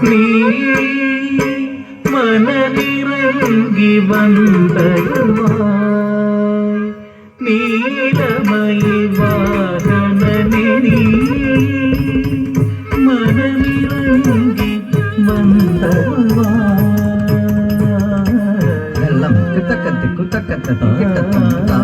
நீ மனதிறங்கி வந்தருவாய் நீலமயில் வாகனனே நீ மனதிறங்கி வந்தருவாய் எல்லாம் கிட்டக்கத்தி குத்தக்கத்தி கிட்டத்தா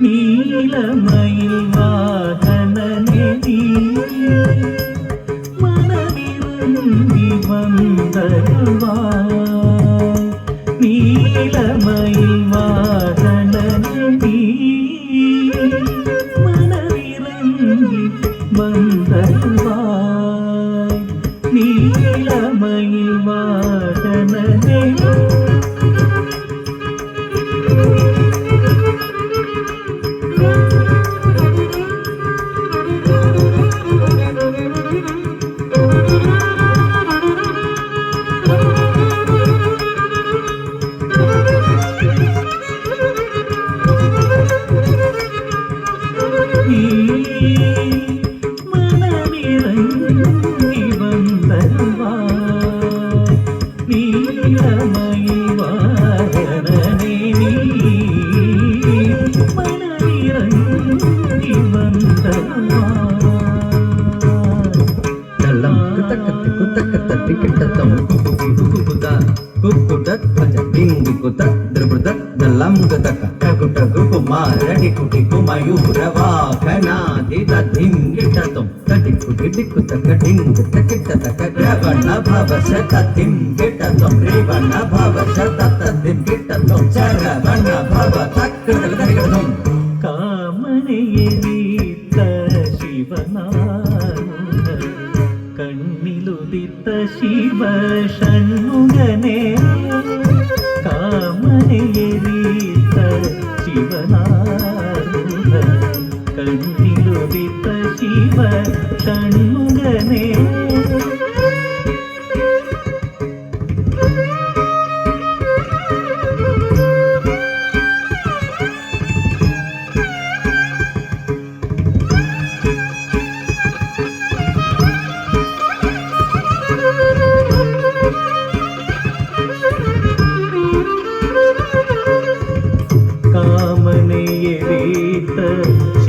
நீலமயில் வாகனனே நீ மனதிறங்கி வந்தருவாய் நீலமயில் வாகனனே நீ மனதிறங்கி வந்தருவாய் நீலமயில் வாகனனே கண்ணிலுதித்த சிவ ஷண்முகனே காமனை எரித்த சிவனாருக கண்ணிலுதித்த சிவ ஷண்முகனே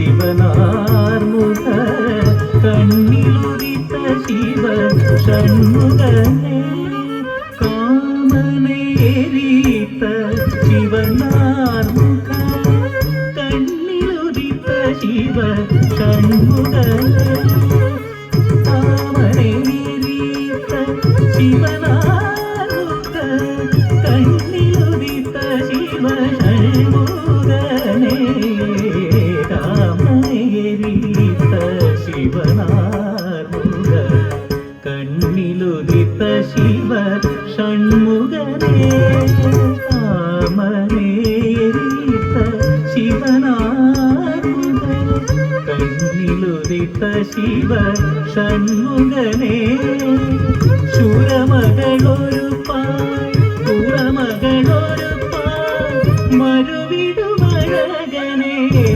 சிவனார்முக கண்ணிலுதித்த சிவ ஷண்முகனே காமனை எரித்த சிவனார்முக கண்ணிலுதித்த சிவ ஷண்முகனே காமனை எரித்த சிவனார்முக கண்ணிலுதித்த சிவ ஷண்முகனே சிவனார்முக கண்ணிலுதித்த சிவ ஷண்முகனே காமனே ശിവ ഷൺമുഖനേ ശൂരമകളൊരു പായ് പുറമകളൊരു പായ് മരുവിടുമഴകനേ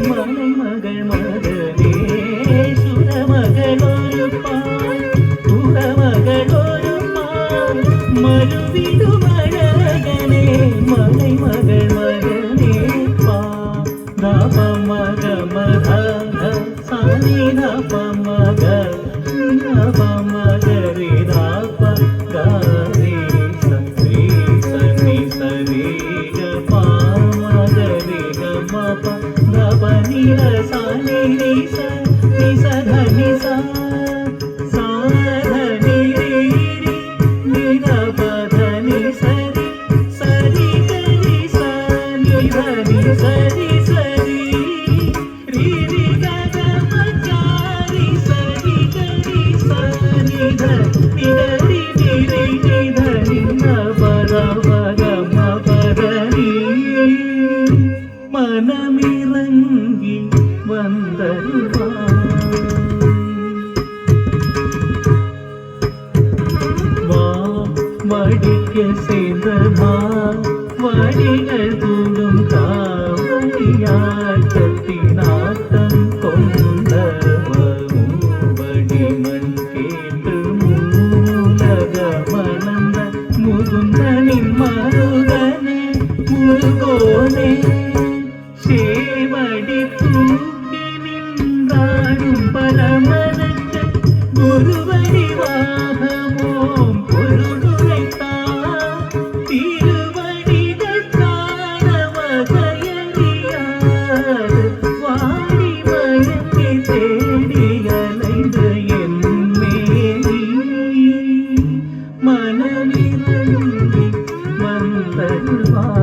മലമകൾ മകനേ ശൂരമകളൊരു പായ് പുറമകളൊരു പായ് മരുവിടുമഴകനേ മലമകൾ മകനേ പാ ദപ മഗ മധ സാനി ദപ മഗ ദപ മഗ രി ദപ ഗ രി സ രി സ നി സ രി ഗ പ മഗ രി ഗ മ പ ദപ നി ര സ നി രി സ ധ നി സ സ ധ നി രി രി നി ധ പ ധ നി സ രി സ രി ഗ രി സ നി ധ നി സ രി സ രി രി രി ഗ ഗ മ ഗ രി സ രി ഗ രി സ നി ധ നി ധ രി നി രി നി ധ നി ധ പ ധ പ ഗ മ പ ധ നി മനമിറങ്ങി വந்தருவாய் வா வடிக்க சேர்ந்தமா வடிகள் கூடும் காவடியால் கத்தினாட்டம் கொண்டவரும் வடிமண் கேட்டு மூலக மணந்த முகுந்தனின் மருகனே முருகோனே சேவடி தூக்கி நின்றாடும் பரமனுக்கு குருவடிவாகமோம் பொருளுரைத்தான் திருவடிகள் காண வகையறியாது வாடி மயங்கி தேடி அலைந்து என் மேனி மனமிறங்கி வந்தருவாய்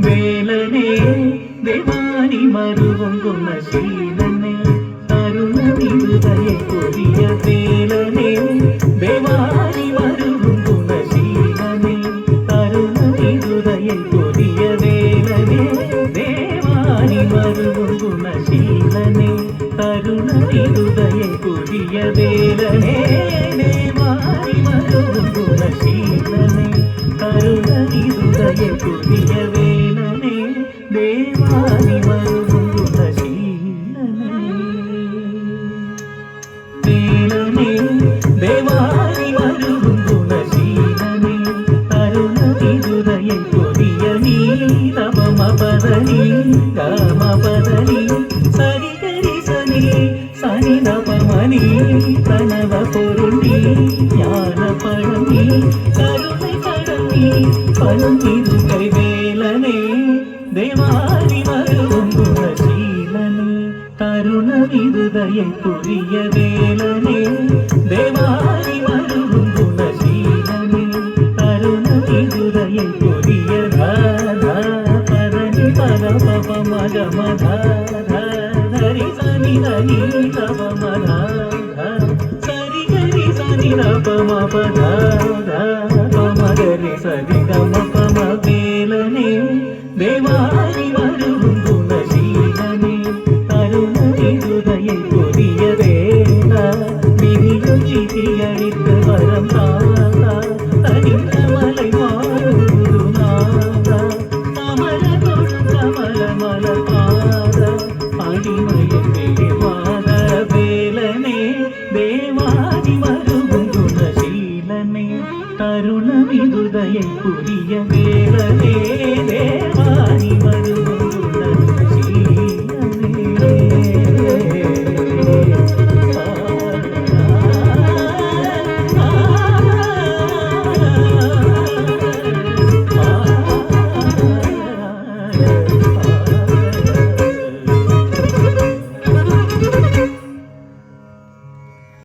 வேலனே தேவானி மருவும் குணசீலனே தருணமிருதய கொடிய வேலனே தேவானி மருவும் குணசீலனே தருணமிருதய கொடிய வேலனே தேவானி மருவும் குணசீலனே தருணமிருதய கொடிய வேலனே தேவானி மருவும் குணசீலனே கருணனிருதய கொடிய வேலனே தேவானி மருவும் குணசீலனே வேலனே தேவானி மருவும் குணசீலனே கருணனிருதய கொடிய நீ தப மபதனி கம பதனி சரி கரி சனி சனி தப மணி தனவ பொருளி ஞான பழனி கருணை கடமி பலம் திருக்கை வேலனே தேவானி மருவும் குணசீலனே கருண விருதய புரிய வேலனே தேவானி மருவும் குணசீலனே கருண விருதய புரிய தாதா பரணி பத பப மக மத ஹரி சனி தனி தப மத சரி கரி சனி தப மபத